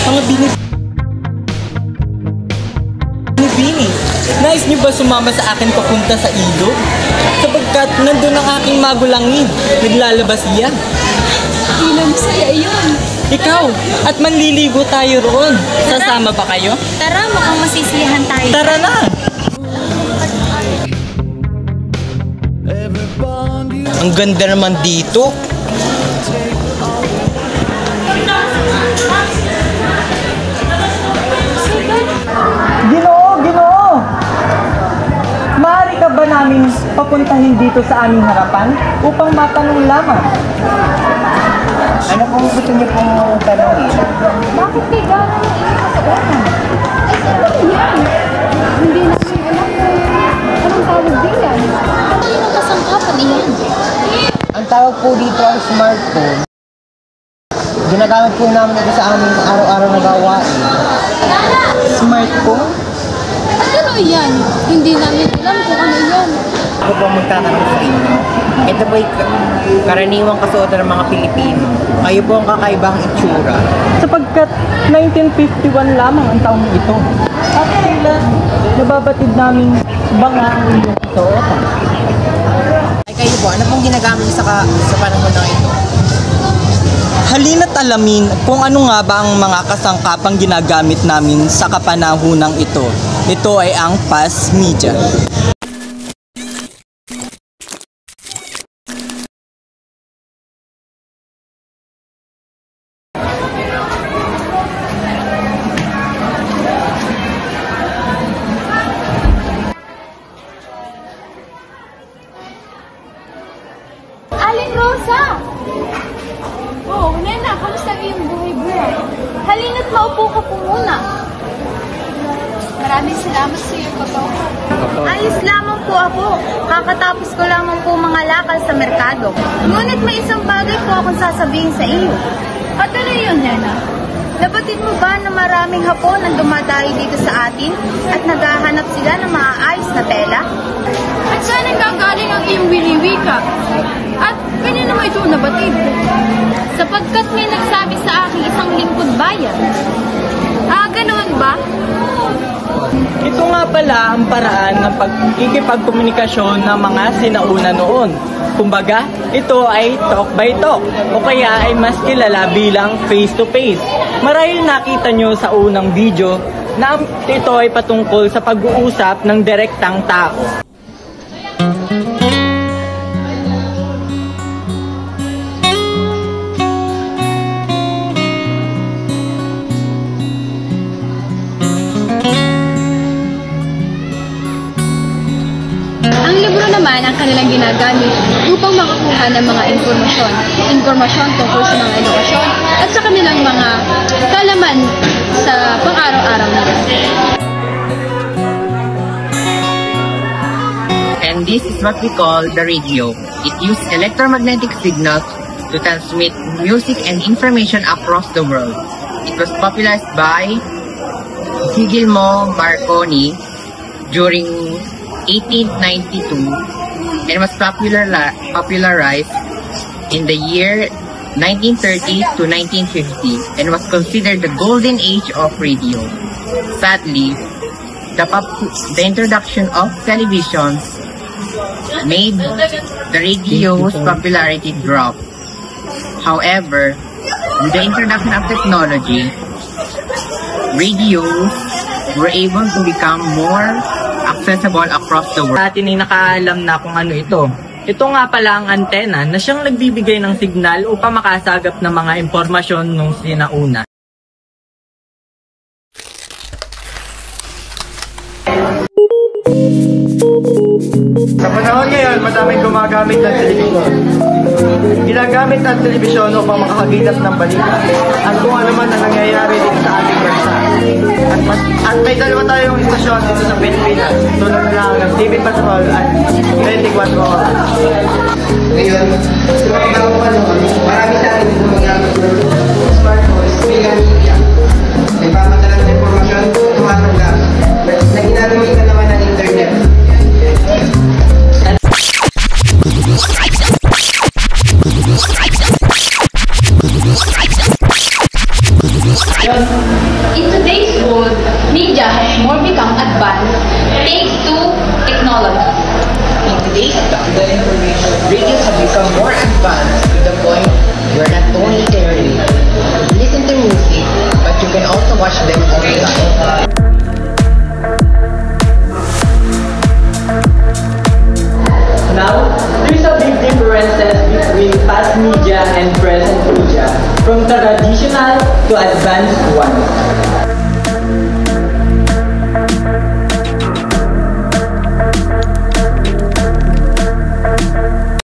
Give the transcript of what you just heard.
Mga binibini. Nais niyo ba sumama sa akin papunta sa ilog? Sapagkat nandun ang aking magulangin. Naglalabas iyan. Ilang saya yun. Ikaw, at manliligo tayo roon. Sasama ba kayo? Tara, mukhang masisiyahan tayo. Tara na! Ang ganda naman dito. Ginoo! Maaari ka ba namin papuntahin dito sa aming harapan upang matanong lamang? Ano pong gusto niyo pong tanongin? Bakit kay Gara yung isa sa una? Ay, sino yan? Hindi namin alam kung anong tawag din yan. Ano yung kasangkapan iyan? Ang tawag po dito ay smartphone. Ginagamit po namin ito sa aming araw-araw na gawain. Smartphone? Ano yan? Hindi namin alam kung ano yan. Ako po magtatanong sa inyo. Ito po ay karaniwang kasuotan ng mga Pilipino. Kayo po ang kakaibang itsura. Sapagkat 1951 lamang ang taong ito. At kailan nababatid namin banga ang inyong kasuotan. Ay kayo po, ano pong ginagamit sa panahon na ito? Halina't alamin kung ano nga ba ang mga kasangkapang ginagamit namin sa kapanahunang ito. Ito ay ang PAS Media. Aling Rosa! Oh, Nena, kamusta yung buhay-buhay? Halina't maupo ka po muna. Maraming salamat sa iyo, Pagkawa. Ayos lamang po ako. Kakatapos ko lamang po mga lakal sa merkado. Ngunit may isang bagay po akong sasabihin sa iyo. At ano yun, Nena? Nabatid mo ba na maraming Hapon ang dumadayo dito sa atin at naghahanap sila ng maayos na tela? At saan nanggagaling ang iyong wiliwika? At kanino mo ito nabatid? Sapagkat may nagsabi sa akin isang lingkod bayan. Ganoon ba? Ito nga pala ang paraan ng pagkikipagkomunikasyon ng mga sinauna noon. Kumbaga, ito ay talk by talk o kaya ay mas kilala bilang face to face. Marahil nakita nyo sa unang video na ito ay patungkol sa pag-uusap ng direktang tao. Ang libro naman ang kanilang ginagamit upang makakuha ng mga impormasyon tungkol sa mga edukasyon at sa kanilang mga kalaman sa pang-araw-araw nila. And this is what we call the radio. It uses electromagnetic signals to transmit music and information across the world. It was popularized by Guglielmo Marconi during 1892 and was popularized in the year 1930 to 1950 and was considered the golden age of radio. Sadly, the introduction of televisions made the radio's popularity drop. However, with the introduction of technology, radios were able to become more accessible across the world. Atin ay nakaalam na kung ano ito. Ito nga pala ang antena na siyang nagbibigay ng signal upang makasagap ng mga impormasyon nung sinauna. Sa panahon ngayon, madaming gumagamit ng telebisyon. Ginagamit ang telebisyon upang makakagilap ng balita at kung ano man ang nangyayari dito sa ating bansa. At may dalawa tayong istasyon dito sa Pilipinas, tulad na lang ng TV Patrol at 24 Oras. Ngayon, sa mga bagong panahon, marami sa atin yung mga smartphones, social media. May papadalang informasyon, tumatanggap, na ginagawa ka naman ng internet. ngayon. In today's world, media has more become advanced thanks to technology. In today's digital information, radios have become more advanced to the point where not only can you listen to music, but you can also watch them online. Now, there's a big differences between past media and present media, from traditional to advanced ones.